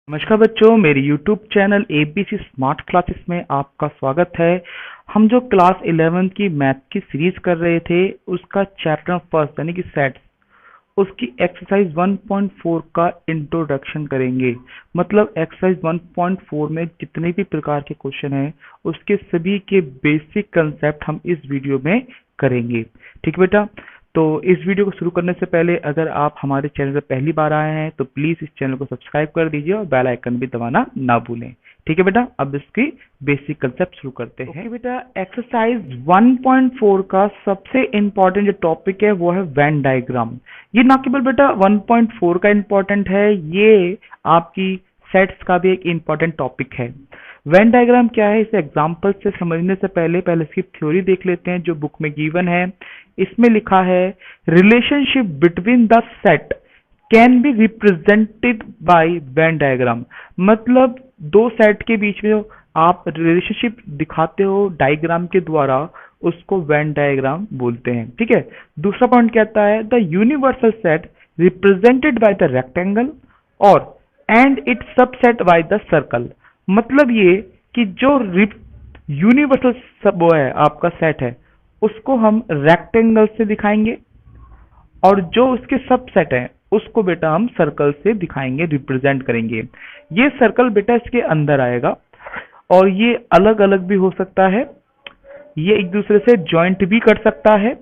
नमस्कार बच्चों, मेरे YouTube channel ABC smart classes में आपका स्वागत है। हम जो क्लास 11 की मैथ की सीरीज कर रहे थे उसका चैप्टर फर्स्ट यानी कि सेट्स, उसकी एक्सरसाइज 1.4 का इंट्रोडक्शन करेंगे। मतलब एक्सरसाइज 1.4 में जितने भी प्रकार के क्वेश्चन हैं उसके सभी के बेसिक कंसेप्ट हम इस वीडियो में करेंगे। ठीक बेटा, तो इस वीडियो को शुरू करने से पहले अगर आप हमारे चैनल पर पहली बार आए हैं तो प्लीज इस चैनल को सब्सक्राइब कर दीजिए और बेल आइकन भी दबाना ना भूलें। ठीक है बेटा, अब इसकी बेसिक कंसेप्ट शुरू करते हैं। ओके बेटा, एक्सरसाइज 1.4 का सबसे इंपॉर्टेंट जो टॉपिक है वो है वेन डायग्राम। ये ना केवल बेटा 1.4 का इंपॉर्टेंट है, ये आपकी सेट्स का भी एक इंपॉर्टेंट टॉपिक है। वेन डायग्राम क्या है, इसे एग्जांपल से समझने से पहले इसकी थ्योरी देख लेते हैं जो बुक में गिवन है। इसमें लिखा है relationship between the set can be represented by Venn diagram. मतलब दो सेट के बीच में आप रिलेशनशिप दिखाते हो डायग्राम के द्वारा, उसको वेन डायग्राम बोलते हैं। ठीक है। दूसरा पॉइंट कहता है the universal set represented by the rectangle और and it subset by the circle. मतलब ये कि जो यूनिवर्सल सब वो है आपका सेट है उसको हम रेक्टेंगल से दिखाएंगे और जो उसके सबसेट है उसको बेटा हम सर्कल से दिखाएंगे, रिप्रेजेंट करेंगे। ये सर्कल बेटा इसके अंदर आएगा और ये अलग अलग भी हो सकता है, ये एक दूसरे से जॉइंट भी कर सकता है।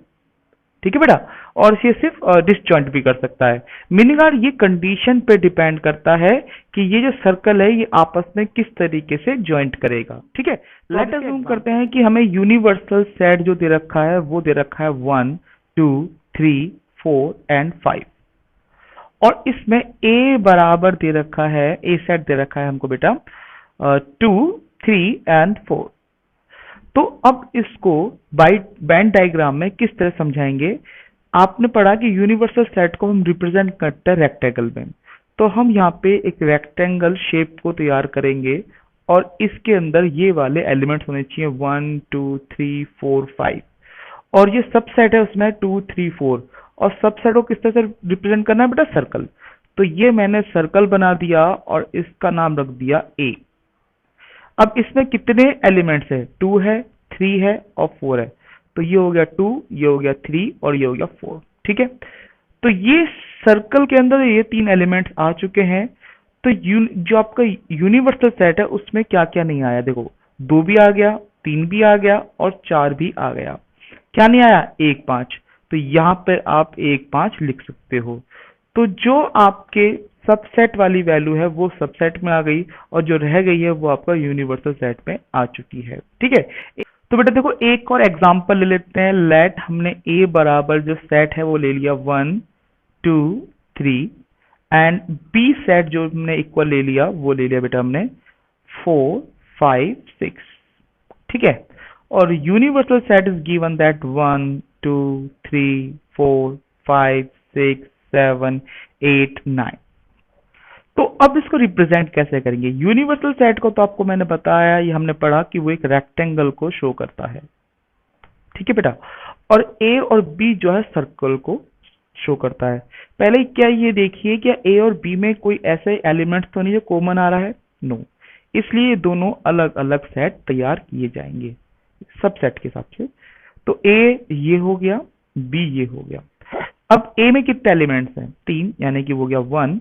ठीक है बेटा, और ये सिर्फ डिसजॉइंट भी कर सकता है। मीनिंग यार ये कंडीशन पे डिपेंड करता है कि ये जो सर्कल है ये आपस में किस तरीके से जॉइंट करेगा। ठीक है, लेट अस अज्यूम करते हैं कि हमें यूनिवर्सल सेट जो दे रखा है वो दे रखा है 1 2 3 4 एंड 5 और इसमें ए बराबर दे रखा है, ए सेट दे रखा है हमको बेटा 2 3 एंड 4। तो अब इसको बाई वेन डायग्राम में किस तरह समझाएंगे। आपने पढ़ा कि यूनिवर्सल सेट को हम रिप्रेजेंट करते हैं रेक्टेंगल में, तो हम यहाँ पे एक रेक्टेंगल शेप को तैयार करेंगे और इसके अंदर ये वाले एलिमेंट्स होने चाहिए 1 2 3 4 5 और ये सब सेट है उसमें 2 3 4 और सब सेट को किस तरह से रिप्रेजेंट करना है बेटा, सर्कल। तो ये मैंने सर्कल बना दिया और इसका नाम रख दिया ए। अब इसमें कितने एलिमेंट्स है, 2 है 3 है और 4 है। तो ये हो गया 2, ये हो गया 3 और ये हो गया 4। ठीक है, तो ये सर्कल के अंदर ये 3 एलिमेंट्स आ चुके हैं। तो जो आपका यूनिवर्सल सेट है उसमें क्या क्या नहीं आया, देखो 2 भी आ गया, 3 भी आ गया और 4 भी आ गया। क्या नहीं आया, 1 5। तो यहाँ पर आप 1 5 लिख सकते हो। तो जो आपके सबसेट वाली वैल्यू है वो सबसेट में आ गई और जो रह गई है वो आपका यूनिवर्सल सेट में आ चुकी है। ठीक है, तो बेटा देखो एक और एग्जांपल ले लेते हैं। लेट हमने ए बराबर जो सेट है वो ले लिया 1 2 3 एंड बी सेट जो हमने इक्वल ले लिया वो ले लिया बेटा हमने 4 5 6। ठीक है, और universal set is given that 1 2 3 4 5 6 7 8 9। तो अब इसको रिप्रेजेंट कैसे करेंगे। यूनिवर्सल सेट को तो आपको मैंने बताया, ये हमने पढ़ा कि वो एक रेक्टेंगल को शो करता है। ठीक है बेटा, और ए और बी जो है सर्कल को शो करता है। पहले क्या ये देखिए क्या ए और बी में कोई ऐसे एलिमेंट्स तो नहीं जो कॉमन आ रहा है, नो। इसलिए दोनों अलग अलग सेट तैयार किए जाएंगे सब सेट के हिसाब से। तो ए ये हो गया, बी ये हो गया। अब ए में कितने एलिमेंट्स हैं, 3, यानी कि वो गया 1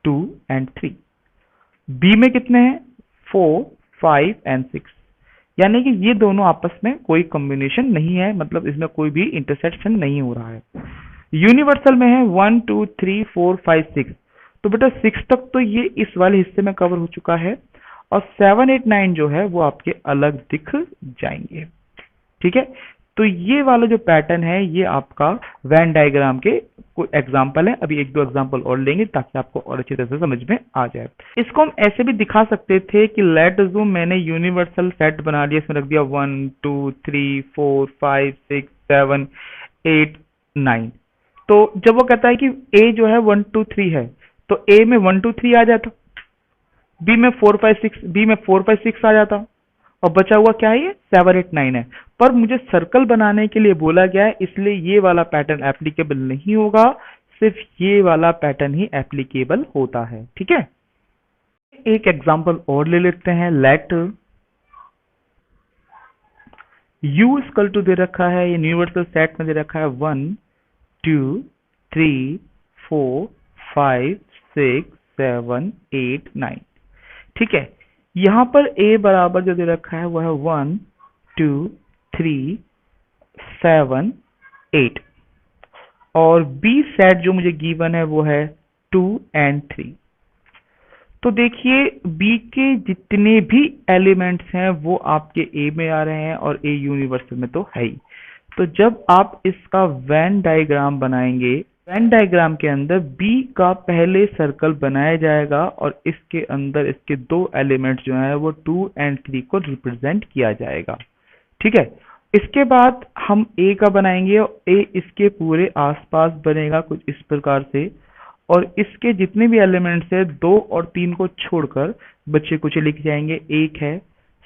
2 एंड 3। बी में कितने हैं, 4 5 एंड 6, यानी कि ये दोनों आपस में कोई कॉम्बिनेशन नहीं है, मतलब इसमें कोई भी इंटरसेक्शन नहीं हो रहा है। यूनिवर्सल में है 1 2 3 4 5 6, तो बेटा 6 तक तो ये इस वाले हिस्से में कवर हो चुका है और 7 8 9 जो है वो आपके अलग दिख जाएंगे। ठीक है, तो ये वाला जो पैटर्न है ये आपका वेन डायग्राम के कोई एग्जाम्पल है। अभी एक दो एग्जाम्पल और लेंगे ताकि आपको और अच्छी तरह से समझ में आ जाए। इसको हम ऐसे भी दिखा सकते थे कि लेट अज्यूम मैंने यूनिवर्सल सेट बना लिया, इसमें रख दिया 1 2 3 4 5 6 7 8 9। तो जब वो कहता है कि ए जो है 1 2 3 है तो ए में 1 2 3 आ जाता, बी में 4 5 6, बी में 4 5 6 आ जाता और बचा हुआ क्या है, ये 7 8 9 है। पर मुझे सर्कल बनाने के लिए बोला गया है इसलिए ये वाला पैटर्न एप्लीकेबल नहीं होगा, सिर्फ ये वाला पैटर्न ही एप्लीकेबल होता है। ठीक है, एक एग्जांपल और ले लेते हैं। लेट u इक्वल टू दे रखा है, ये यूनिवर्सल सेट में दे रखा है 1 2 3 4 5 6 7 8 9। ठीक है, यहाँ पर a बराबर जो दे रखा है वो है 1 2 3 7 8 और b सेट जो मुझे गिवन है वो है 2 एंड 3। तो देखिए b के जितने भी एलिमेंट्स हैं वो आपके a में आ रहे हैं और a यूनिवर्सल में तो है ही। तो जब आप इसका वेन डायग्राम बनाएंगे, वेन डायग्राम के अंदर b का पहले सर्कल बनाया जाएगा और इसके अंदर इसके दो एलिमेंट्स जो हैं वो 2 एंड 3 को रिप्रेजेंट किया जाएगा। ठीक है, इसके बाद हम a का बनाएंगे और a इसके पूरे आसपास बनेगा कुछ इस प्रकार से, और इसके जितने भी एलिमेंट्स है 2 और 3 को छोड़कर बच्चे कुछ लिख जाएंगे, 1 है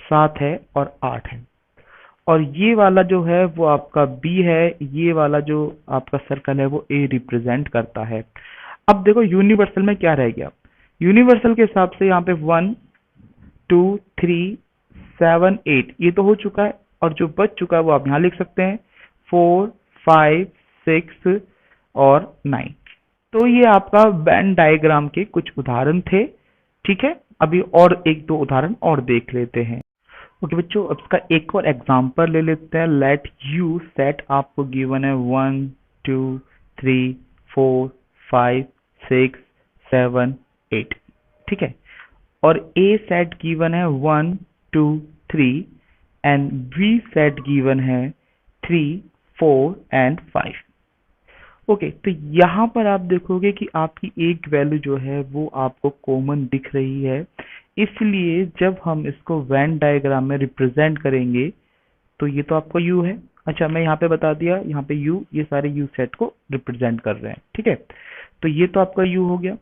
7 है और 8 है। और ये वाला जो है वो आपका B है, ये वाला जो आपका सर्कल है वो A रिप्रेजेंट करता है। अब देखो यूनिवर्सल में क्या रह गया, यूनिवर्सल के हिसाब से यहाँ पे 1 2 3 7 8 ये तो हो चुका है, और जो बच चुका है वो आप यहाँ लिख सकते हैं 4 5 6 और 9। तो ये आपका वेन डायग्राम के कुछ उदाहरण थे। ठीक है, अभी और एक दो उदाहरण और देख लेते हैं। ओके बच्चों, अब इसका एक और एग्जांपल ले लेते हैं। लेट यू सेट आपको गिवन है 1 2 3 4 5 6 7 8। ठीक है, और ए सेट गिवन है 1 2 3 एंड बी सेट गिवन है 3 4 एंड 5। ओके, तो यहाँ पर आप देखोगे कि आपकी एक वैल्यू जो है वो आपको कॉमन दिख रही है, इसलिए जब हम इसको वेन डायग्राम में रिप्रेजेंट करेंगे तो ये तो आपका u है। अच्छा, मैं यहाँ पे बता दिया, यहाँ पे u, ये सारे u सेट को रिप्रेजेंट कर रहे हैं। ठीक है, तो ये तो आपका u हो गया।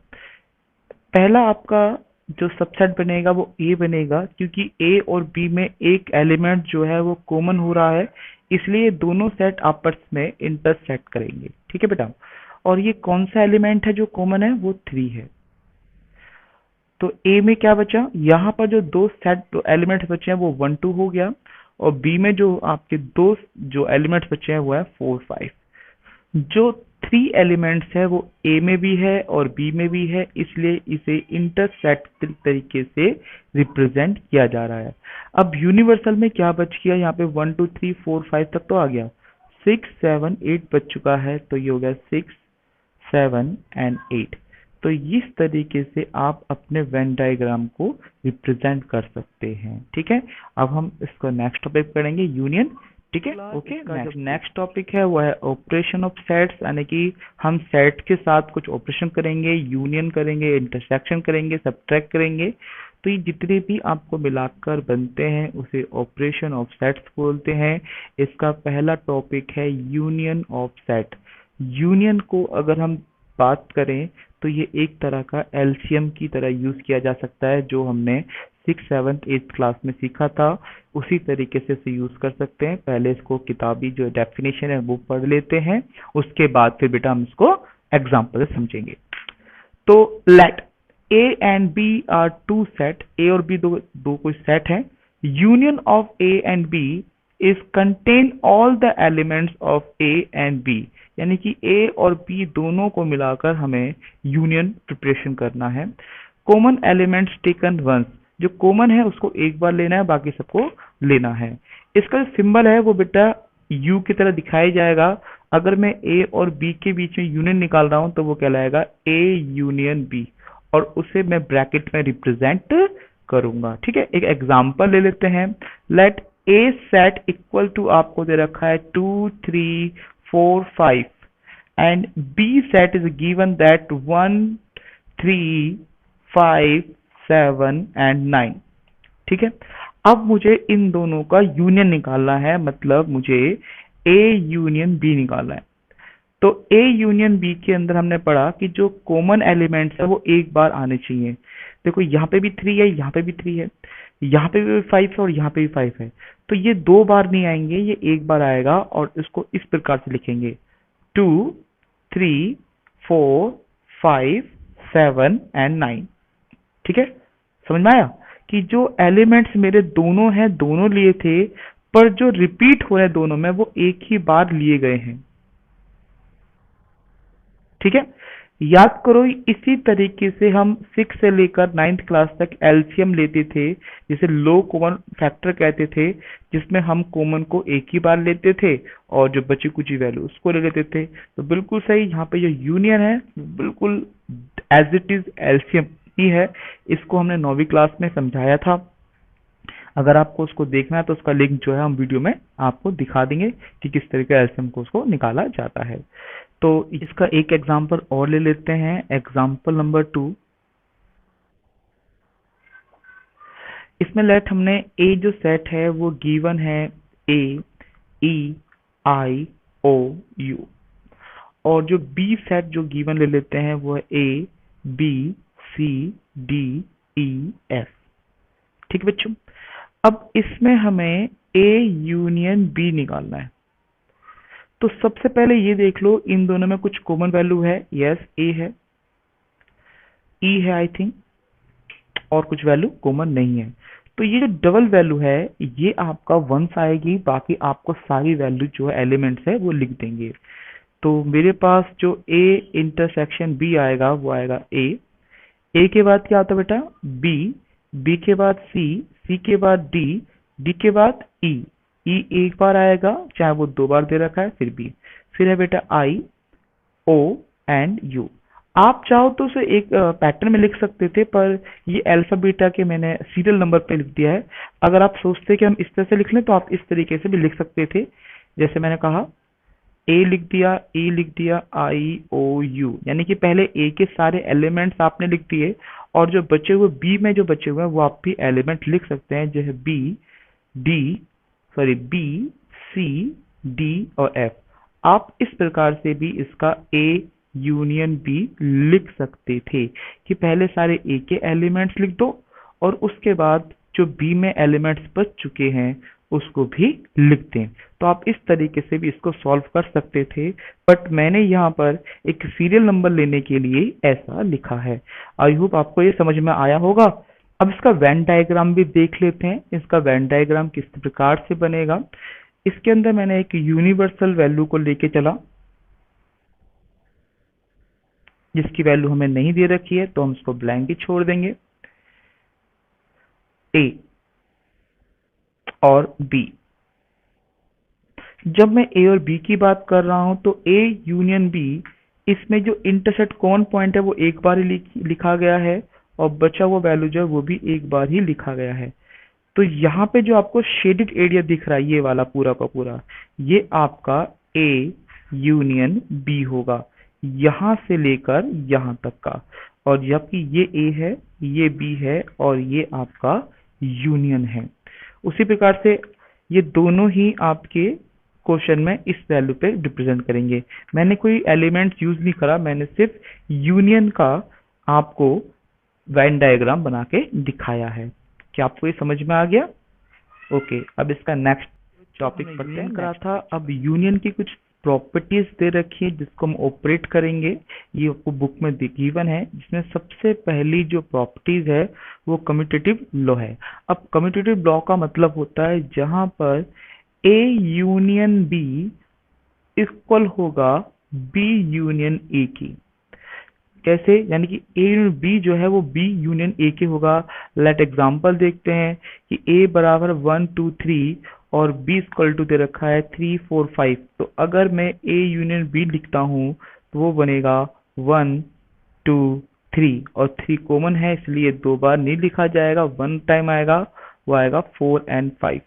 पहला आपका जो सबसेट बनेगा वो a बनेगा, क्योंकि a और b में एक एलिमेंट जो है वो कॉमन हो रहा है, इसलिए दोनों सेट आपस में इंटरसेक्ट करेंगे। ठीक है बेटा, और ये कौन सा एलिमेंट है जो कॉमन है, वो 3 है। तो a में क्या बचा, यहाँ पर जो दो सेट एलिमेंट्स बचे हैं वो 1 2 हो गया, और b में जो आपके दो जो एलिमेंट्स बचे हैं वो है 4 5। जो 3 एलिमेंट्स है वो a में भी है और b में भी है, इसलिए इसे इंटरसेक्ट तरीके से रिप्रेजेंट किया जा रहा है। अब यूनिवर्सल में क्या बच गया, यहाँ पे 1 2 3 4 5 तक तो आ गया, 6 7 8 बच चुका है, तो ये हो गया 6 7 एंड 8। तो इस तरीके से आप अपने वेन डायग्राम को रिप्रेजेंट कर सकते हैं। ठीक है, अब हम इसको नेक्स्ट टॉपिक पढ़ेंगे, यूनियन। ठीक है, ओके। जो नेक्स्ट टॉपिक है वो है ऑपरेशन ऑफ सेट्स, यानी कि हम सेट के साथ कुछ ऑपरेशन करेंगे, यूनियन करेंगे, इंटरसेक्शन करेंगे, सब्ट्रैक्ट करेंगे। तो ये जितने भी आपको मिलाकर बनते हैं उसे ऑपरेशन ऑफ सेट्स बोलते हैं। इसका पहला टॉपिक है यूनियन ऑफ सेट। यूनियन को अगर हम बात करें तो ये एक तरह का एलसीएम की तरह यूज किया जा सकता है, जो हमने 6 7 8 क्लास में सीखा था, उसी तरीके से इसे यूज कर सकते हैं। पहले इसको किताबी जो डेफिनेशन है वो पढ़ लेते हैं, उसके बाद फिर बेटा हम इसको एग्जाम्पल से समझेंगे। तो let A and B are two set, A और बी दो कोई सेट है। Union of A and B is contain all the elements of A and B, यानी कि ए और बी दोनों को मिलाकर हमें यूनियन प्रिपरेशन करना है। कॉमन एलिमेंट्स टेकन वंस, जो कॉमन है उसको एक बार लेना है, बाकी सबको लेना है। इसका जो सिंबल है वो बेटा यू की तरह दिखाई जाएगा। अगर मैं ए और बी के बीच में यूनियन निकाल रहा हूं तो वो कहलाएगा ए यूनियन बी, और उसे मैं ब्रैकेट में रिप्रेजेंट करूंगा। ठीक है, एक एग्जांपल ले लेते हैं। Let A set equal to आपको दे रखा है 2 3 4 5 and B set is given that 1 3 5 7 and 9। ठीक है, अब मुझे इन दोनों का यूनियन निकालना है, मतलब मुझे ए यूनियन बी निकालना है। तो ए यूनियन बी के अंदर हमने पढ़ा कि जो कॉमन एलिमेंट्स है वो एक बार आने चाहिए। देखो यहाँ पे भी 3 है, यहाँ पे भी 3 है, यहाँ पे भी 5 है और यहाँ पे भी 5 है, तो ये 2 बार नहीं आएंगे, ये एक बार आएगा। और इसको इस प्रकार से लिखेंगे 2 3 4 5 7 एंड 9। ठीक है, समझ में आया कि जो एलिमेंट्स मेरे दोनों हैं दोनों लिए थे, पर जो रिपीट हो रहे हैं दोनों में वो एक ही बार लिए गए हैं। ठीक है, याद करो इसी तरीके से हम 6 से लेकर 9th क्लास तक एलसीएम लेते थे, जिसे लो कॉमन फैक्टर कहते थे, जिसमें हम कॉमन को एक ही बार लेते थे और जो बची कुची वैल्यू उसको ले लेते थे। तो बिल्कुल सही, यहाँ पे जो यूनियन है बिल्कुल एज इट इज एलसीएम ही है। इसको हमने 9वीं क्लास में समझाया था। अगर आपको उसको देखना है तो उसका लिंक जो है हम वीडियो में आपको दिखा देंगे कि किस तरीके एलसीएम को उसको निकाला जाता है। तो इसका एक एग्जांपल और ले लेते हैं, एग्जांपल नंबर 2। इसमें लेट हमने ए जो सेट है वो गिवन है ए ई आई ओ यू, और जो बी सेट जो गिवन ले लेते हैं वो है A B C D E F. ठीक है बच्चों, अब इसमें हमें ए यूनियन बी निकालना है। तो सबसे पहले ये देख लो इन दोनों में कुछ कॉमन वैल्यू है। यस, ए है, ई है आई थिंक, और कुछ वैल्यू कॉमन नहीं है। तो ये जो डबल वैल्यू है ये आपका वंस आएगी, बाकी आपको सारी वैल्यू जो है एलिमेंट्स है वो लिख देंगे। तो मेरे पास जो ए इंटरसेक्शन बी आएगा वो आएगा ए के बाद क्या आता है बेटा बी के बाद सी के बाद डी के बाद ई एक बार आएगा चाहे वो 2 बार दे रखा है फिर बी, फिर है बेटा आई ओ एंड यू। आप चाहो तो उसे एक पैटर्न में लिख सकते थे, पर ये अल्फा बीटा के मैंने सीरियल नंबर पे लिख दिया है। अगर आप सोचते कि हम इस तरह से लिख लें तो आप इस तरीके से भी लिख सकते थे, जैसे मैंने कहा ए लिख दिया, ई लिख दिया, आई ओ यू, यानी कि पहले ए के सारे एलिमेंट्स आपने लिख दिए और जो बचे हुए बी में जो बचे हुए हैं वो आप भी एलिमेंट लिख सकते हैं, जो है बी सी डी और एफ। आप इस प्रकार से भी इसका ए यूनियन बी लिख सकते थे कि पहले सारे ए के एलिमेंट्स लिख दो और उसके बाद जो बी में एलिमेंट्स बच चुके हैं उसको भी लिख दें। तो आप इस तरीके से भी इसको सॉल्व कर सकते थे, बट मैंने यहाँ पर एक सीरियल नंबर लेने के लिए ऐसा लिखा है। आई होप आपको ये समझ में आया होगा। अब इसका वेन डायग्राम भी देख लेते हैं, इसका वेन डायग्राम किस प्रकार से बनेगा। इसके अंदर मैंने एक यूनिवर्सल वैल्यू को लेके चला जिसकी वैल्यू हमें नहीं दे रखी है, तो हम इसको ब्लैंक ही छोड़ देंगे। ए और बी, जब मैं ए और बी की बात कर रहा हूं तो ए यूनियन बी, इसमें जो इंटरसेक्ट कौन पॉइंट है वो एक बार ही लिखा गया है और बचा हुआ वैल्यू जो है वो भी एक बार ही लिखा गया है। तो यहाँ पे जो आपको शेडेड एरिया दिख रहा है ये वाला पूरा का पूरा, ये आपका ए यूनियन बी होगा, यहां से लेकर यहां तक का। और जबकि ये ए है, ये बी है और ये आपका यूनियन है। उसी प्रकार से ये दोनों ही आपके क्वेश्चन में इस वैल्यू पे रिप्रेजेंट करेंगे। मैंने कोई एलिमेंट्स यूज नहीं करा, मैंने सिर्फ यूनियन का आपको वेन डायग्राम बना के दिखाया है। क्या आपको ये समझ में आ गया? ओके, अब इसका नेक्स्ट टॉपिक पढ़ते हैं। करा था, अब यूनियन की कुछ प्रॉपर्टीज दे रखी है जिसको हम ऑपरेट करेंगे। ये आपको बुक में गिवन है, जिसमें सबसे पहली जो प्रॉपर्टीज है वो कम्यूटेटिव लॉ है। अब कम्यूटेटिव लॉ का मतलब होता है जहां पर ए यूनियन बी इक्वल होगा बी यूनियन ए की। कैसे? यानी कि ए यूनियन बी जो है वो बी यूनियन ए के होगा। लेट एग्जांपल देखते हैं कि ए बराबर 1 2 3 और बी इक्वल टू दे रखा है 3 4 5। तो अगर मैं ए यूनियन बी लिखता हूं तो वो बनेगा 1 2 3 और 3 कॉमन है इसलिए 2 बार नहीं लिखा जाएगा, 1 टाइम आएगा, वो आएगा 4 एंड 5।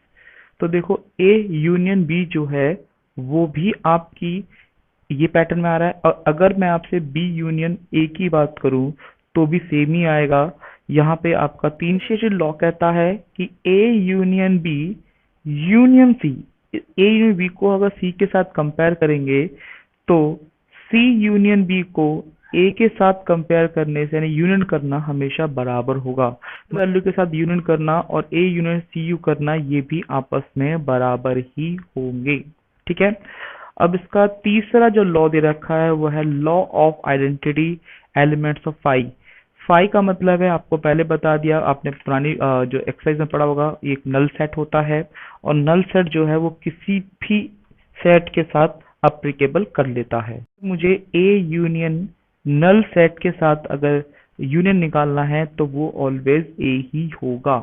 तो देखो ए यूनियन बी जो है वो भी आपकी ये पैटर्न में आ रहा है। और अगर मैं आपसे बी यूनियन ए की बात करूं तो भी सेम ही आएगा। यहाँ पे आपका 3 शेडेड लॉ कहता है कि A union B union C, A union B को अगर सी के साथ कंपेयर करेंगे तो सी यूनियन बी को ए के साथ कंपेयर करने से यानी यूनियन करना हमेशा बराबर होगा। वैल्यू के साथ यूनियन करना और ए यूनियन सी यू करना ये भी आपस में बराबर ही होंगे। ठीक है, अब इसका तीसरा जो लॉ दे रखा है वो है law of identity elements of phi. Phi का मतलब है, आपको पहले बता दिया, आपने पुरानी जो एक्सरसाइज में पढ़ा होगा, ये एक नल सेट होता है। और नल सेट जो है वो किसी भी सेट के साथ अप्लीकेबल कर लेता है। मुझे ए यूनियन नल सेट के साथ अगर यूनियन निकालना है तो वो ऑलवेज ए ही होगा,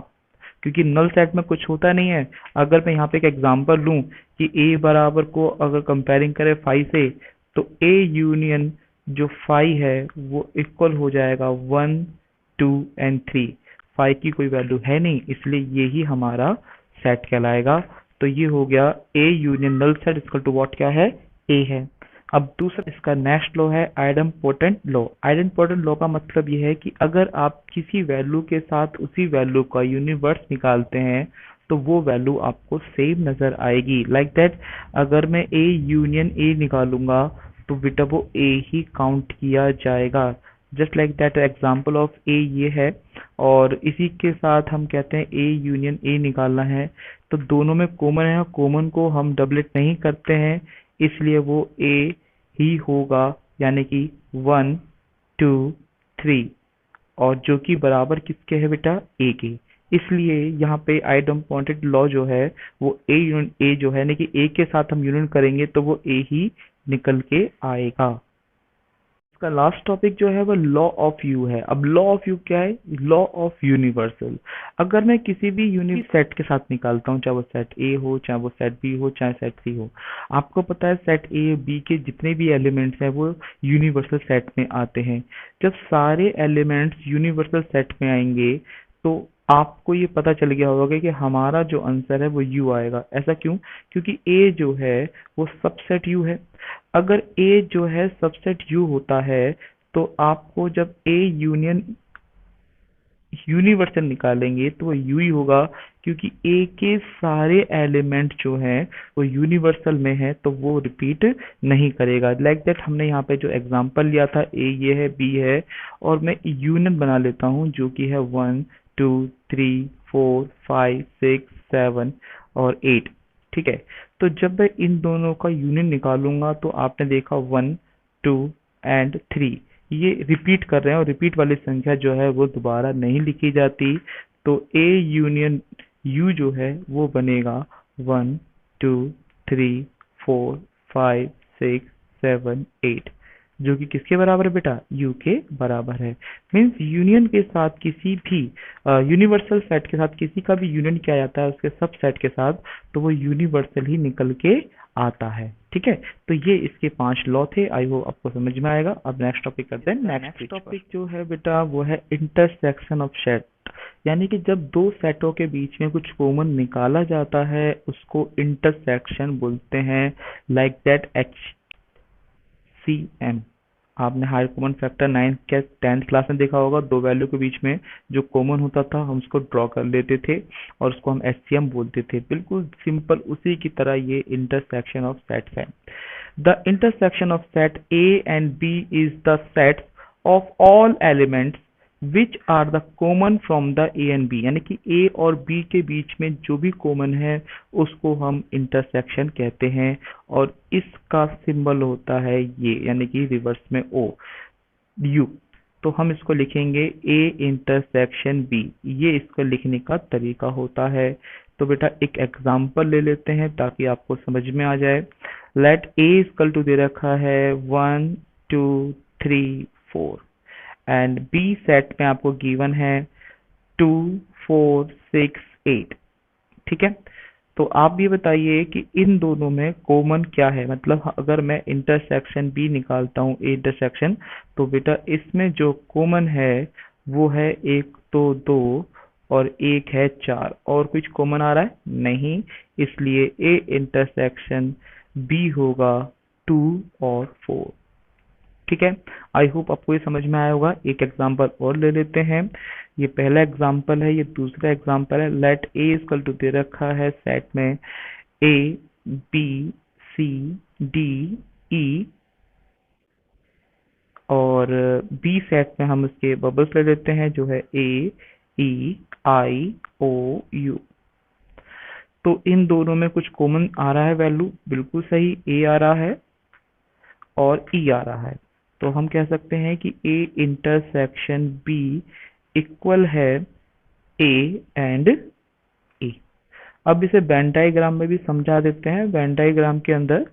क्योंकि नल सेट में कुछ होता नहीं है। अगर मैं यहाँ पे एक एग्जांपल लूँ कि ए बराबर को अगर कंपेयरिंग करें फाई से, तो ए यूनियन जो फाई है वो इक्वल हो जाएगा 1 2 एंड 3। फाई की कोई वैल्यू है नहीं, इसलिए ये ही हमारा सेट कहलाएगा। तो ये हो गया A union null set equal to what, क्या है, ए है। अब दूसरा इसका नेक्स्ट लॉ है आइडेम्पोटेंट लॉ। आइडेम्पोटेंट लॉ का मतलब ये है कि अगर आप किसी वैल्यू के साथ उसी वैल्यू का यूनिवर्स निकालते हैं तो वो वैल्यू आपको सेम नजर आएगी। लाइक दैट, अगर मैं ए यूनियन ए निकालूंगा तो बेटा वो ए ही काउंट किया जाएगा। Just like that example of A ये है, और इसी के साथ हम कहते हैं ए यूनियन ए निकालना है तो दोनों में कॉमन है, कॉमन को हम डबलेट नहीं करते हैं, इसलिए वो ए ही होगा, यानी कि 1 2 3, और जो कि बराबर किसके है बेटा, ए के। इसलिए यहाँ पे आइडेम्पोटेंट लॉ जो है वो ए यूनियन ए जो है, यानी कि ए के साथ हम यूनियन करेंगे तो वो ए ही निकल के आएगा। इसका लास्ट टॉपिक जो है वो लॉ ऑफ यू है। अब लॉ ऑफ यू क्या है, लॉ ऑफ यूनिवर्सल। अगर मैं किसी भी यूनिट सेट के साथ निकालता हूँ, चाहे वो सेट ए हो, चाहे वो सेट बी हो, चाहे सेट सी हो, आपको पता है सेट ए बी के जितने भी एलिमेंट्स हैं वो यूनिवर्सल सेट में आते हैं। जब सारे एलिमेंट्स यूनिवर्सल सेट में आएंगे तो आपको ये पता चल गया होगा कि हमारा जो आंसर है वो यू आएगा। ऐसा क्यों, क्योंकि ए जो है वो सबसेट यू है। अगर ए जो है सबसेट यू होता है तो आपको जब ए यूनियन यूनिवर्सल निकालेंगे तो वो यू ही होगा, क्योंकि ए के सारे एलिमेंट जो हैं वो यूनिवर्सल में है तो वो रिपीट नहीं करेगा। लाइक दैट हमने यहाँ पे जो एग्जांपल लिया था, ए ये है, बी है, और मैं यूनियन बना लेता हूँ जो कि है 1 2 3 4 5 6 7 और 8। ठीक है, तो जब मैं इन दोनों का यूनियन निकालूंगा तो आपने देखा 1 2 एंड 3 ये रिपीट कर रहे हैं, और रिपीट वाली संख्या जो है वो दोबारा नहीं लिखी जाती। तो ए यूनियन यू जो है वो बनेगा 1 2 3 4 5 6 7 8, जो कि किसके बराबर है बेटा, यू के बराबर है। मीन्स यूनियन के साथ किसी भी यूनिवर्सल सेट के साथ किसी का भी यूनियन किया जाता है उसके सब सेट के साथ, तो वो यूनिवर्सल ही निकल के आता है। ठीक है, तो ये इसके 5 लॉ थे। आई होप आपको समझ में आएगा। अब नेक्स्ट टॉपिक करते हैं। नेक्स्ट टॉपिक जो है बेटा वो है इंटरसेक्शन ऑफ सेट, यानी कि जब दो सेटों के बीच में कुछ कॉमन निकाला जाता है उसको इंटरसेक्शन बोलते हैं। Like that H C M, आपने हायर कॉमन फैक्टर 9th या 10th क्लास में देखा होगा। दो वैल्यू के बीच में जो कॉमन होता था हम उसको ड्रॉ कर लेते थे और उसको हम एचसीएम बोलते थे। बिल्कुल सिंपल उसी की तरह ये इंटरसेक्शन ऑफ सेट्स है। The intersection of set A and B is the set of all elements which are the common from the A and B, यानी कि ए और बी के बीच में जो भी कॉमन है उसको हम इंटरसेक्शन कहते हैं। और इसका सिंबल होता है ये, यानी कि रिवर्स में ओ यू। तो हम इसको लिखेंगे ए इंटरसेक्शन बी, ये इसको लिखने का तरीका होता है। तो बेटा एक एग्जांपल ले लेते हैं ताकि आपको समझ में आ जाए। लेट ए इक्वल टू दे रखा है 1 2 3 4, एंड बी सेट में आपको गिवन है 2 4 6 8। ठीक है, तो आप ये बताइए कि इन दोनों में कॉमन क्या है। मतलब अगर मैं इंटरसेक्शन बी निकालता हूँ ए इंटरसेक्शन, तो बेटा इसमें जो कॉमन है वो है एक तो 2 और एक है 4, और कुछ कॉमन आ रहा है नहीं, इसलिए ए इंटरसेक्शन बी होगा 2 और 4। ठीक है, आई होप आपको ये समझ में आया होगा। एक एग्जांपल और ले लेते हैं। ये पहला एग्जांपल है, ये दूसरा एग्जांपल है। लेट ए इक्वल टू दे रखा है सेट में ए बी सी डी ई, और बी सेट में हम इसके बबल्स ले लेते हैं जो है ए ई आई ओ यू। तो इन दोनों में कुछ कॉमन आ रहा है वैल्यू, बिल्कुल सही, ए आ रहा है और ई आ रहा है। तो हम कह सकते हैं कि A इंटरसेक्शन B इक्वल है A एंड A। अब इसे वेन डायग्राम में भी समझा देते हैं। वेन डायग्राम के अंदर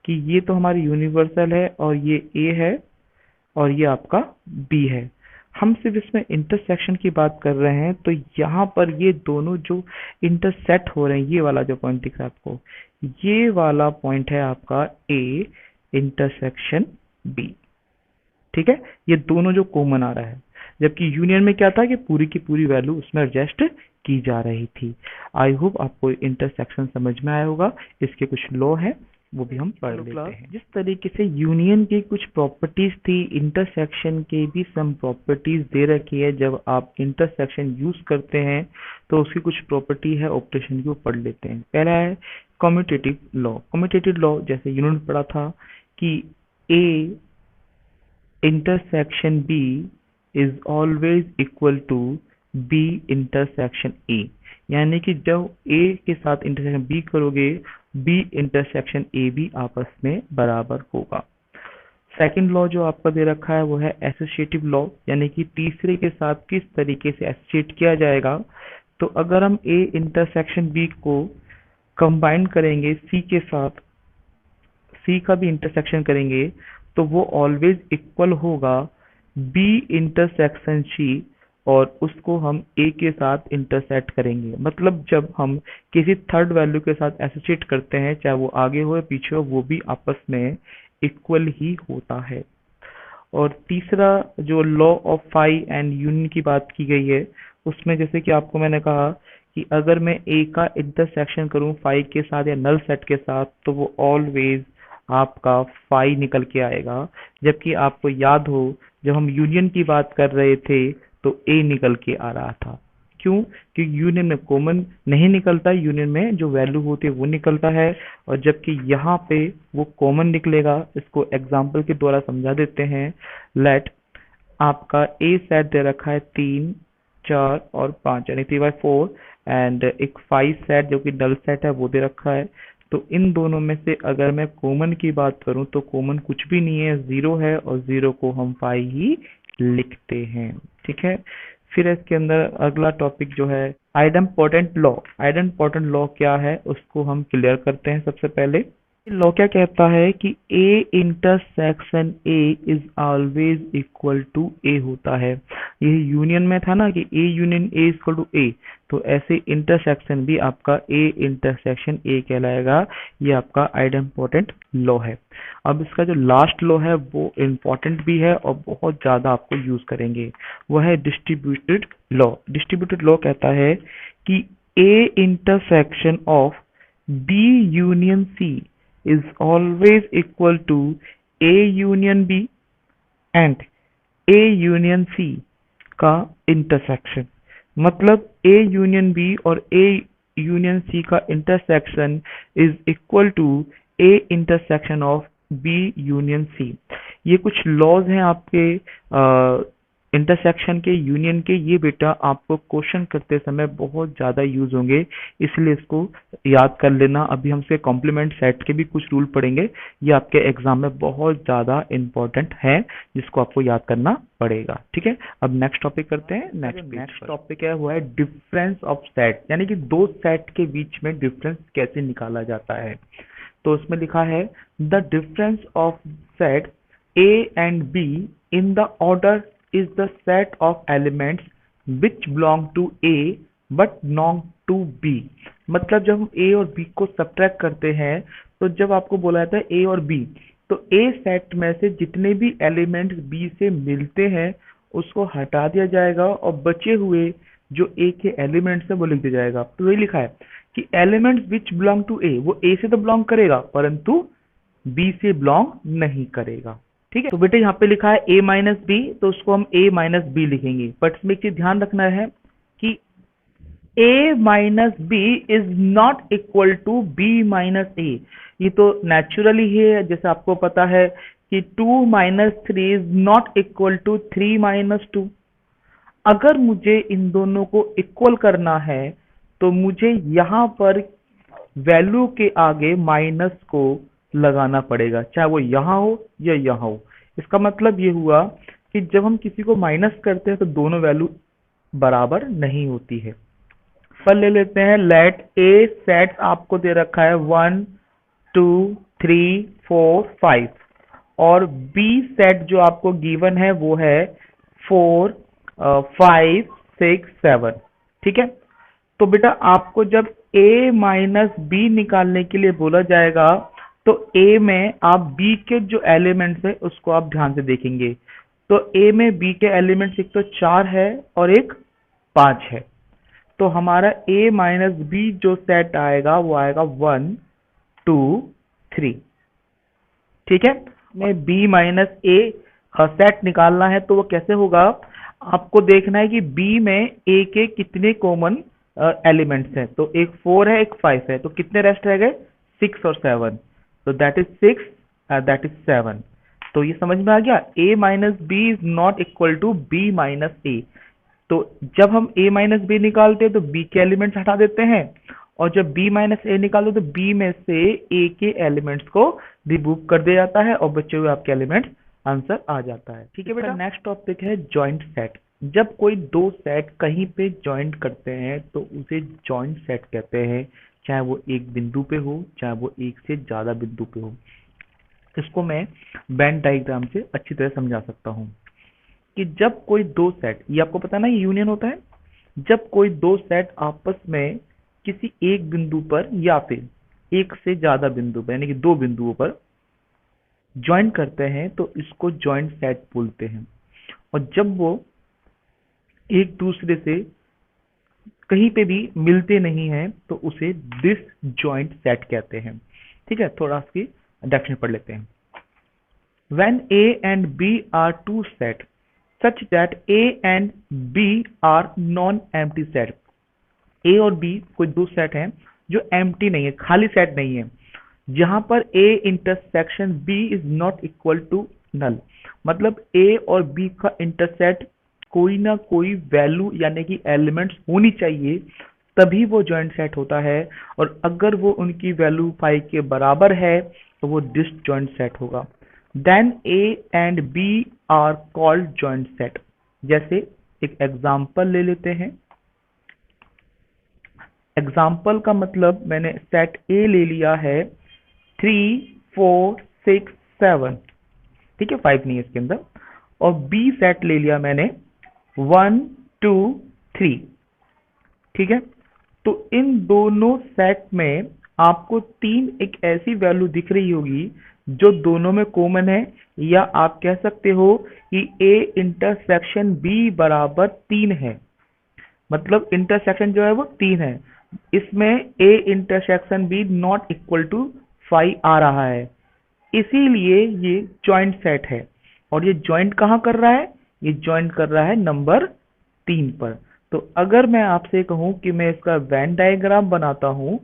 कि ये तो हमारी यूनिवर्सल है और ये A है और ये आपका B है। हम सिर्फ इसमें इंटरसेक्शन की बात कर रहे हैं, तो यहाँ पर ये दोनों जो इंटरसेक्ट हो रहे हैं, ये वाला जो पॉइंट दिख रहा है आपको, ये वाला पॉइंट है आपका A इंटरसेक्शन B। ठीक है, ये दोनों जो कॉमन आ रहा है, जबकि यूनियन में क्या था कि पूरी की पूरी वैल्यू उसमें एडजस्ट की जा रही थी। आई होप आपको इंटरसेक्शन समझ में आया होगा। इसके कुछ लॉ हैं, वो भी हम पढ़ लेते हैं। जिस तरीके से यूनियन की कुछ प्रॉपर्टीज थी, इंटरसेक्शन के भी सम प्रॉपर्टीज दे रखी है। जब आप इंटरसेक्शन यूज करते हैं तो उसकी कुछ प्रॉपर्टी है, ऑपरेशन की, वो पढ़ लेते हैं। पहला है कम्यूटेटिव लॉ। कम्यूटेटिव लॉ जैसे यूनियन में पढ़ा था कि A intersection B is always equal to B intersection A, यानी कि जब A के साथ इंटरसेक्शन B करोगे, B इंटरसेक्शन A भी आपस में बराबर होगा। सेकंड लॉ जो आपका दे रखा है वो है एसोसिएटिव लॉ, यानी कि तीसरे के साथ किस तरीके से एसोसिएट किया जाएगा। तो अगर हम A इंटरसेक्शन B को कंबाइन करेंगे C के साथ, C का भी इंटरसेक्शन करेंगे, तो वो ऑलवेज इक्वल होगा B इंटरसेक्शन C, और उसको हम A के साथ इंटरसेक्ट करेंगे। मतलब जब हम किसी थर्ड वैल्यू के साथ एसोसिएट करते हैं, चाहे वो आगे हो या पीछे हो, वो भी आपस में इक्वल ही होता है। और तीसरा जो law of phi and union की बात की गई है, उसमें जैसे कि आपको मैंने कहा कि अगर मैं A का इंटरसेक्शन करूं फाई के साथ या नल सेट के साथ, तो वो ऑलवेज आपका फाई निकल के आएगा। जबकि आपको याद हो जब हम यूनियन की बात कर रहे थे तो A निकल के आ रहा था। क्यों? क्योंकि यूनियन में कॉमन नहीं निकलता, यूनियन में जो वैल्यू होती है वो निकलता है, और जबकि यहाँ पे वो कॉमन निकलेगा। इसको एग्जाम्पल के द्वारा समझा देते हैं। लेट आपका A सेट दे रखा है 3, 4 और 5, यानी 3/4, एंड एक 5 सेट जो कि नल सेट है वो दे रखा है। तो इन दोनों में से अगर मैं कॉमन की बात करूं तो कॉमन कुछ भी नहीं है, 0 है, और 0 को हम 5 ही लिखते हैं। ठीक है, फिर इसके अंदर अगला टॉपिक जो है आइडेम्पोटेंट लॉ। आइडेम्पोटेंट लॉ क्या है उसको हम क्लियर करते हैं। सबसे पहले लॉ क्या कहता है कि A intersection A is always equal to A होता है। ये यूनियन में था ना कि A union A equal to A, तो ऐसे इंटरसेक्शन भी आपका A इंटरसेक्शन A कहलाएगा। ये आपका आइडेम्पोटेंट लॉ है। अब इसका जो लास्ट लॉ है वो इम्पोर्टेंट भी है और बहुत ज़्यादा आपको यूज करेंगे, वो है डिस्ट्रीब्यूटेड लॉ। डिस्ट्रीब्यूटेड लॉ कहता है कि A intersection of B union C is always equal to A union B and A union C का इंटरसेक्शन। मतलब A यूनियन B और A यूनियन C का intersection is equal to A intersection of B union C। ये कुछ laws हैं आपके intersection के, union के। ये बेटा आपको क्वेश्चन करते समय बहुत ज़्यादा यूज होंगे, इसलिए इसको याद कर लेना। अभी हम इसके कॉम्प्लीमेंट सेट के भी कुछ रूल पढ़ेंगे, ये आपके एग्जाम में बहुत ज़्यादा इंपॉर्टेंट है, जिसको आपको याद करना पड़ेगा। ठीक है, अब नेक्स्ट टॉपिक करते हैं। नेक्स्ट टॉपिक है वो है डिफरेंस ऑफ सेट, यानी कि दो सेट के बीच में डिफरेंस कैसे निकाला जाता है। तो उसमें लिखा है the difference of set A and B in the order is the set of elements which belong to A but belong to B। मतलब जब हम A और B को सब्ट्रैक्ट करते हैं, तो जब आपको बोला जाता है A और B, तो A सेट में से जितने भी एलिमेंट्स B से मिलते हैं उसको हटा दिया जाएगा, और बचे हुए जो A के एलिमेंट्स है वो लिख दिया जाएगा। तो वही लिखा है कि elements which belong to A, वो A से तो बिलोंग करेगा परंतु B से बिलोंग नहीं करेगा। ठीक है, तो बेटे यहाँ पे लिखा है A माइनस बी, तो उसको हम A माइनस बी लिखेंगे। बट इसमें एक चीज ध्यान रखना है कि A minus B is not equal to B minus A। ये तो नेचुरली ही है, जैसे आपको पता है कि 2 minus 3 is not equal to 3 minus 2। अगर मुझे इन दोनों को इक्वल करना है तो मुझे यहाँ पर वैल्यू के आगे माइनस को लगाना पड़ेगा, चाहे वो यहाँ हो या यहाँ हो। इसका मतलब ये हुआ कि जब हम किसी को माइनस करते हैं तो दोनों वैल्यू बराबर नहीं होती है। पर ले लेते हैं, लेट ए सेट आपको दे रखा है 1 2 3 4 5 और बी सेट जो आपको गिवन है वो है 4 5 6 7। ठीक है, तो बेटा आपको जब a माइनस बी निकालने के लिए बोला जाएगा तो a में आप b के जो एलिमेंट्स है उसको आप ध्यान से देखेंगे। तो a में b के एलिमेंट्स एक तो 4 है और एक 5 है। तो हमारा a माइनस बी जो सेट आएगा वो आएगा 1 2 3। ठीक है, में b माइनस ए सेट निकालना है तो वो कैसे होगा, आपको देखना है कि b में a के कितने कॉमन एलिमेंट्स हैं। तो एक 4 है एक 5 है, तो कितने रेस्ट रह गए, 6 और 7। तो दैट इज 6, दैट इज 7। तो ये समझ में आ गया, a minus B is not equal to b minus A. तो जब हम a माइनस बी निकालते हैं तो b के एलिमेंट्स हटा देते हैं, और जब b माइनस ए निकालो तो b में से a के एलिमेंट्स को रिमूव कर दिया जाता है और बचे हुए आपके एलिमेंट्स आंसर आ जाता है। ठीक है बेटा, नेक्स्ट टॉपिक है जॉइंट सेट। जब कोई दो सेट कहीं पे जॉइंट करते हैं तो उसे जॉइंट सेट कहते हैं, चाहे वो एक बिंदु पे हो चाहे वो एक से ज्यादा बिंदु पे हो। इसको मैं वेन डायग्राम से अच्छी तरह समझा सकता हूँ कि जब कोई दो सेट, ये आपको पता है ना, ये यूनियन होता है। जब कोई दो सेट आपस में किसी एक बिंदु पर या फिर एक से ज्यादा बिंदु पर यानी कि दो बिंदुओं पर ज्वाइन करते हैं तो इसको जॉइंट सेट बोलते हैं। और जब वो एक दूसरे से कहीं पे भी मिलते नहीं हैं तो उसे डिसजॉइंट सेट कहते हैं। ठीक है, थोड़ा इसकी डेफिनेशन पढ़ लेते हैं। When A and B are two set such that A and B are non-empty set, A और B कोई दो सेट हैं जो एम्प्टी नहीं है, खाली सेट नहीं है, जहां पर A intersection B is not equal to null. मतलब A और B का इंटरसेट कोई ना कोई वैल्यू यानी कि एलिमेंट्स होनी चाहिए, तभी वो जॉइंट सेट होता है। और अगर वो उनकी वैल्यू 5 के बराबर है तो वो डिसजॉइंट सेट होगा। Then A and B are called joint set. जैसे एक एग्जांपल ले लेते हैं। एग्जाम्पल का मतलब मैंने सेट ए ले लिया है 3 4 6 7। ठीक है, 5 नहीं है इसके अंदर। और बी सेट ले लिया मैंने 1 2 3। ठीक है, तो इन दोनों सेट में आपको तीन एक ऐसी वैल्यू दिख रही होगी जो दोनों में कॉमन है, या आप कह सकते हो कि ए इंटरसेक्शन बी बराबर 3 है। मतलब इंटरसेक्शन जो है वो 3 है, इसमें A intersection B not equal to 5 आ रहा है, इसीलिए ये जॉइंट सेट है। और ये जॉइंट कहाँ कर रहा है, ये जॉइंट कर रहा है नंबर 3 पर। तो अगर मैं आपसे कहूं कि मैं इसका वेन डायग्राम बनाता हूं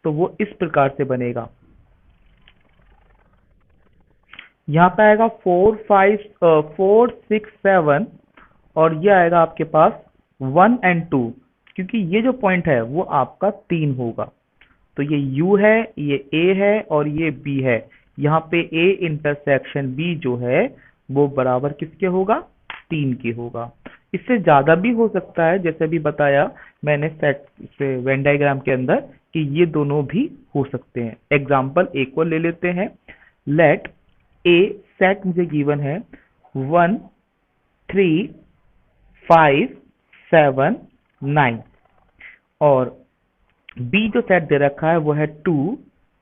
तो वो इस प्रकार से बनेगा। यहाँ पे आएगा 4 6 7 और ये आएगा आपके पास 1 एंड 2, क्योंकि ये जो पॉइंट है वो आपका 3 होगा। तो ये U है, ये A है और ये B है। यहाँ पे A इंटरसेक्शन B जो है वो बराबर किसके होगा, 3 के होगा। इससे ज्यादा भी हो सकता है, जैसे भी बताया मैंने सेट से वेन डायग्राम के अंदर, कि ये दोनों भी हो सकते हैं। एग्जाम्पल एक और ले लेते हैं। लेट A सेट मुझे गिवन है 1 3 5 7 9 और B जो सेट दे रखा है वो है 2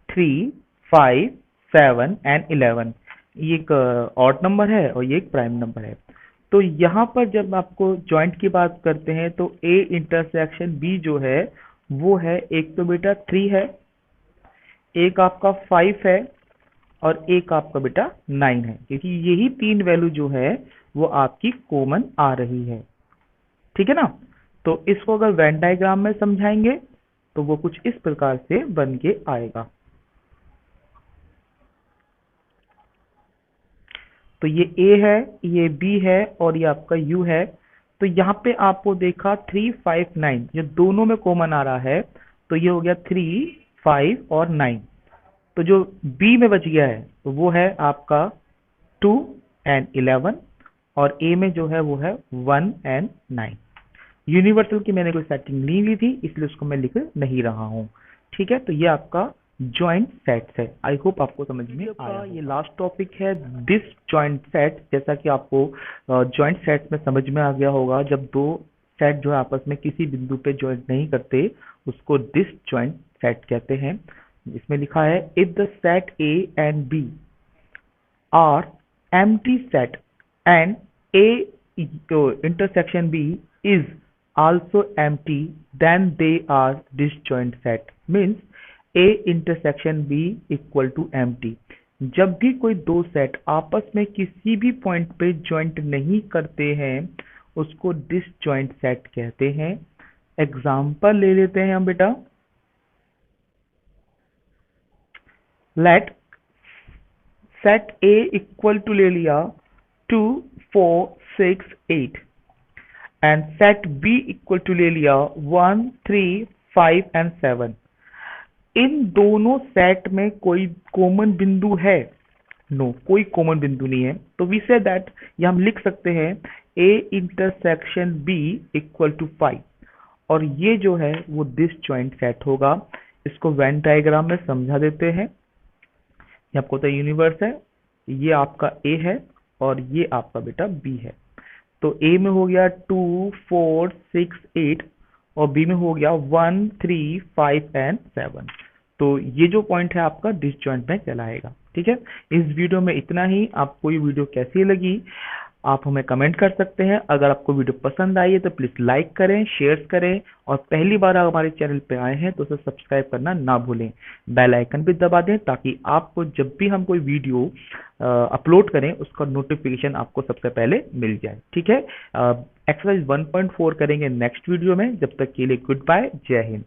3 5 7 एंड 11। ये एक ऑड नंबर है और ये एक प्राइम नंबर है। तो यहाँ पर जब आपको जॉइंट की बात करते हैं तो A इंटरसेक्शन B जो है वो है, एक तो बेटा 3 है, एक आपका 5 है और एक आपका बेटा 9 है, क्योंकि यही तीन वैल्यू जो है वो आपकी कॉमन आ रही है। ठीक है ना, तो इसको अगर वेन डायग्राम में समझाएंगे तो वो कुछ इस प्रकार से बन के आएगा। तो ये A है, ये B है और ये आपका U है। तो यहाँ पे आपको देखा 3 5 9 ये दोनों में कॉमन आ रहा है, तो ये हो गया 3 5 और 9। तो जो B में बच गया है तो वो है आपका 2 एंड 11 और ए में जो है वो है 1 एंड 9। यूनिवर्सल की मैंने कोई सेटिंग नहीं ली थी इसलिए उसको मैं लिख नहीं रहा हूँ। ठीक है, तो ये आपका जॉइंट सेट्स है। आई होप आपको समझ में आया। ये लास्ट टॉपिक है दिस जॉइंट सेट। जैसा कि आपको जॉइंट सेट्स में समझ में आ गया होगा, जब दो सेट जो है आपस में किसी बिंदु पे जॉइंट नहीं करते उसको डिस जॉइंट सेट कहते हैं। इसमें लिखा है if the set A and B are empty set and A intersection B is also empty, then they are disjoint set. Means A intersection B equal to empty. जब भी कोई दो set आपस में किसी भी पॉइंट पे ज्वाइंट नहीं करते हैं उसको डिसजॉइंट सेट कहते हैं। एग्जाम्पल ले लेते हैं हम बेटा। Let set A equal to ले लिया 2 4 6 8 and set B equal to ले लिया 1 3 5 एंड 7। इन दोनों सेट में कोई कॉमन बिंदु है? नो, कोई कॉमन बिंदु नहीं है। तो वी से दैट ये हम लिख सकते हैं A intersection B equal to 5 और ये जो है वो डिसजॉइंट सेट होगा। इसको वेन डायग्राम में समझा देते हैं। ये आपको तो यूनिवर्स है, ये आपका A है और ये आपका बेटा B है। तो A में हो गया 2 4 6 8 और B में हो गया 1 3 5 एंड 7। तो ये जो पॉइंट है आपका डिसजॉइंट में कहलाएगा। ठीक है, इस वीडियो में इतना ही। आपको ये वीडियो कैसी लगी आप हमें कमेंट कर सकते हैं। अगर आपको वीडियो पसंद आई है तो प्लीज लाइक करें, शेयर करें और पहली बार आप हमारे चैनल पे आए हैं तो उसे सब्सक्राइब करना ना भूलें। बेल आइकन भी दबा दें ताकि आपको जब भी हम कोई वीडियो अपलोड करें उसका नोटिफिकेशन आपको सबसे पहले मिल जाए। ठीक है, एक्सरसाइज 1.4 करेंगे नेक्स्ट वीडियो में। जब तक के लिए गुड बाय, जय हिंद।